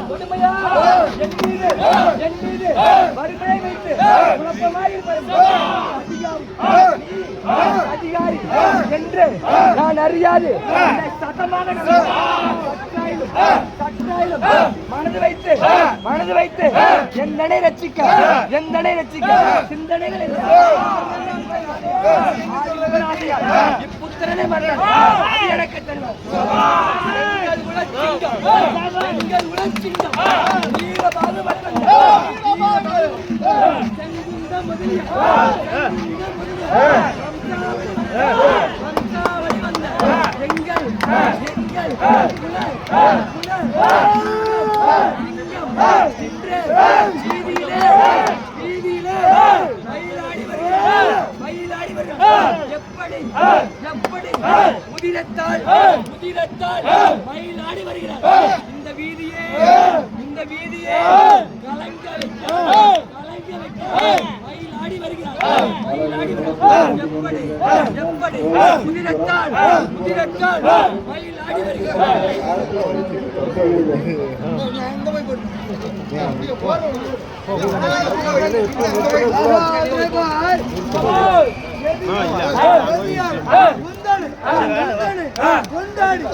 கொடுமையா என் மீது மறுமையை வைத்து அதிகாரி என்று நான் அறியாது சத்தமாக மனது வைத்து எந்தனை ரட்சிக்க சிந்தனைகள் இப்புத்திரனை மரணம் எனக்கு எப்படி முதிரத்தால் மயிலாடி வருகிறார். இந்த வீதியே கலங்க வைக்க மயிலாடி வருகிறார். எப்படி முதிரத்தால் மயிலாடி வருகிறார். கொண்டாடி